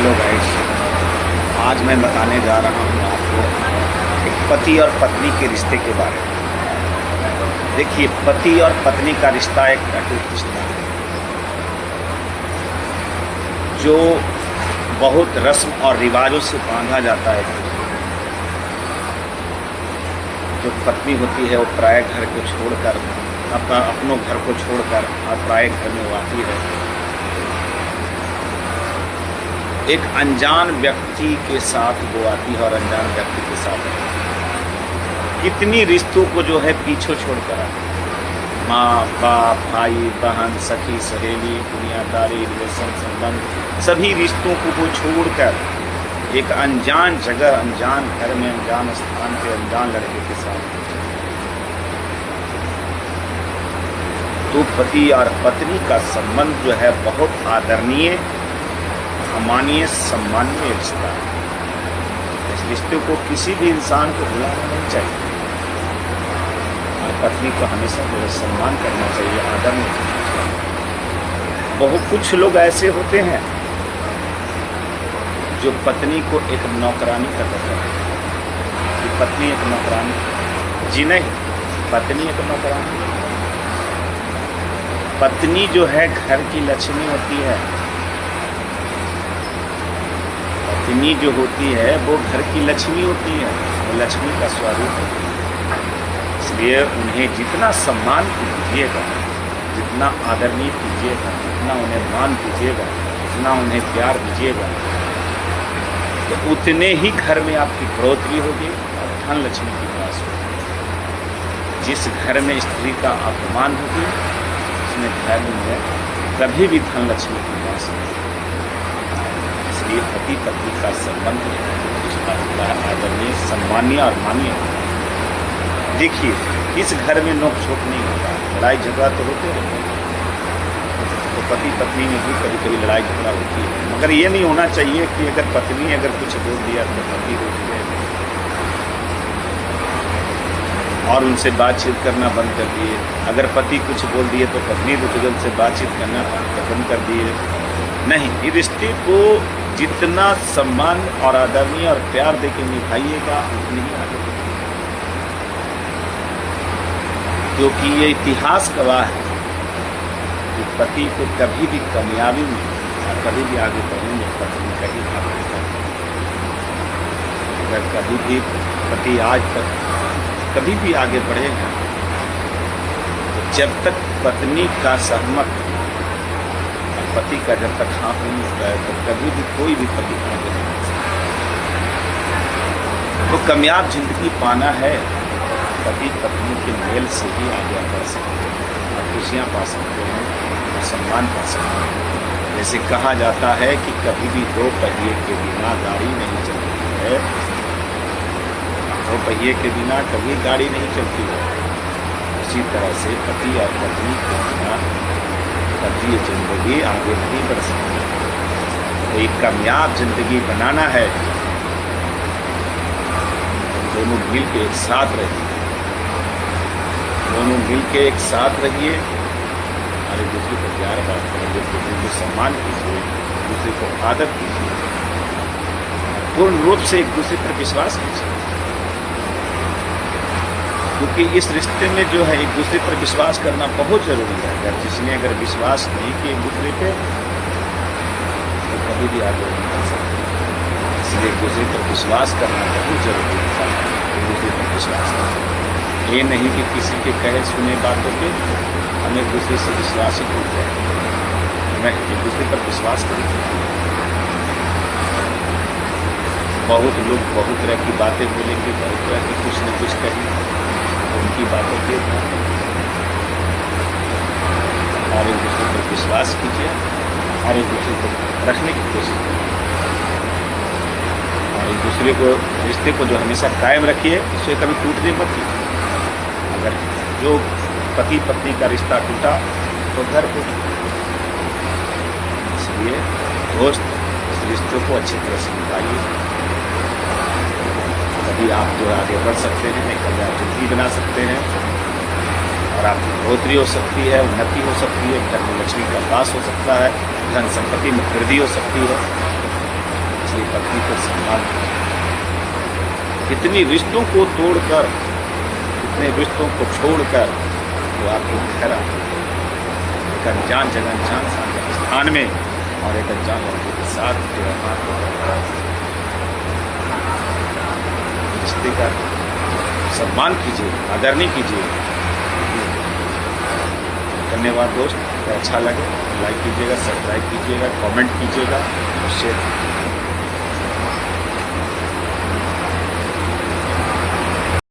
Hello guys, आज मैं बताने जा रहा हूँ आपको एक पति और पत्नी के रिश्ते के बारे में। देखिए, पति और पत्नी का रिश्ता एक अटूट रिश्ता है जो बहुत रस्म और रिवाजों से बांधा जाता है। जो पत्नी होती है वो पराये घर को छोड़कर अपनों घर को छोड़कर और पराये घर में वो आती है। एक अनजान व्यक्ति के साथ वो आती है और अनजान व्यक्ति के साथ रहती है। कितनी रिश्तों को जो है पीछे छोड़कर आती है। माँ बाप, भाई बहन, सखी सहेली, दुनियादारी, रिलेशन, संबंध, सभी रिश्तों को वो छोड़कर एक अनजान जगह, अनजान घर में, अनजान स्थान पे, अनजान लड़के के साथ। तो पति और पत्नी का संबंध जो है बहुत आदरणीय, माननीय, सम्मानीय रिश्ता है। इस रिश्ते को किसी भी इंसान को भुलाना नहीं चाहिए और पत्नी को हमेशा जो है सम्मान करना चाहिए, आदर नहीं करना चाहिए। बहुत कुछ लोग ऐसे होते हैं जो पत्नी को एक नौकरानी का दर्जा देते हैं कि पत्नी एक नौकरानी। जी नहीं, पत्नी एक नौकरानी। पत्नी जो है घर की लक्ष्मी होती है। पत्नी जो होती है वो घर की लक्ष्मी होती है, वो लक्ष्मी का स्वरूप है। इसलिए उन्हें जितना सम्मान कीजिएगा, जितना आदरणीय कीजिएगा, जितना उन्हें मान दीजिएगा, जितना उन्हें प्यार दीजिएगा, तो उतने ही घर में आपकी बढ़ोतरी होगी और धन लक्ष्मी की वास होगी। जिस घर में स्त्री का अपमान होगी उसमें घर में कभी भी धन लक्ष्मी की वास होगी। इसलिए पति पत्नी का संबंध रिश्ता होता है आदरणीय, सम्मानीय और माननीय। देखिए, इस घर में नोक झोंक नहीं होता, लड़ाई झगड़ा तो होते रहते हैं। तो पति पत्नी में भी कभी कभी लड़ाई झगड़ा होती है, मगर ये नहीं होना चाहिए कि अगर पत्नी अगर कुछ बोल दिया तो पति रोक दे और उनसे बातचीत करना बंद कर दिए। अगर पति कुछ बोल दिए तो पत्नी रुक गई, उनसे बातचीत करना बंद कर दिए। नहीं, ये रिश्ते को जितना सम्मान और आदरणीय और प्यार देके निभाइएगा उतनी ही आगे बढ़ेगा। क्योंकि ये इतिहास गवाह है कि पति को कभी भी कामयाबी में और कभी भी आगे बढ़ने में पत्नी का ही हाथ होता है। अगर कभी भी पति आज तक कभी भी आगे बढ़ेगा तो जब तक पत्नी का सहमत, पति का जब तक हाथ नहीं होता है तो कभी भी कोई भी पति आगे नहीं बढ़ सकता। तो कामयाब जिंदगी पाना है, पति पत्नी के मेल से ही आगे बढ़ सकते हैं और खुशियाँ पा सकते हैं और सम्मान पा सकते हैं। जैसे कहा जाता है कि कभी भी दो पहिए के बिना गाड़ी नहीं चलती है, दो पहिए के बिना कभी गाड़ी नहीं चलती है। उसी तरह से पति और पत्नी के बिना कभी जिंदगी आगे नहीं बढ़ सकती। तो एक कामयाब जिंदगी बनाना है, दोनों मिल के एक साथ रहिए, दोनों मिल के एक साथ रहिए और एक दूसरे को प्यार बात करिए, एक दूसरे को सम्मान कीजिए, एक दूसरे को आदर कीजिए, पूर्ण रूप से एक दूसरे पर विश्वास कीजिए। क्योंकि इस रिश्ते में जो है एक दूसरे पर विश्वास करना बहुत जरूरी है। अगर जिसने अगर विश्वास नहीं किया एक दूसरे पे तो कभी भी आगे नहीं बढ़ सकते। इसलिए एक दूसरे पर विश्वास करना बहुत जरूरी है। एक दूसरे पर विश्वास करना, ये नहीं कि किसी के कहे सुने बातों पे हम एक दूसरे से विश्वास ही टूट जाए। नहीं, एक दूसरे पर विश्वास करें। बहुत लोग बहुत तरह की बातें बोलेंगे, बहुत तरह की कुछ न कुछ कहेंगे, उनकी बातों पे और एक दूसरे पर विश्वास कीजिए और एक दूसरे को रखने की कोशिश कीजिए और एक दूसरे को रिश्ते को जो हमेशा कायम रखिए, इससे कभी टूटने मत कीजिए। अगर जो पति पत्नी का रिश्ता टूटा तो घर को, इसलिए दोस्त इस रिश्ते को अच्छी तरह से निभाइए। कभी आप जो आगे बढ़ सकते हैं, कभी आप जिंदगी बना सकते हैं और आपकी बढ़ोतरी हो सकती है, उन्नति हो सकती है, घर में लक्ष्मी का वास हो सकता है, धन संपत्ति में वृद्धि हो सकती है। इसलिए पत्नी को सम्मान कीजिए। कितनी रिश्तों को तोड़कर, कितने रिश्तों को छोड़कर वो आपको घर आते हैं एक अनजान जगह, अनजान स्थान में, और एक अनजान लड़के के साथ व्यवहार को रिश्ते का सम्मान कीजिए, आदर नहीं कीजिए। धन्यवाद दोस्त, अच्छा लगे लाइक कीजिएगा, सब्सक्राइब कीजिएगा, कमेंट कीजिएगा और शेयर कीजिएगा।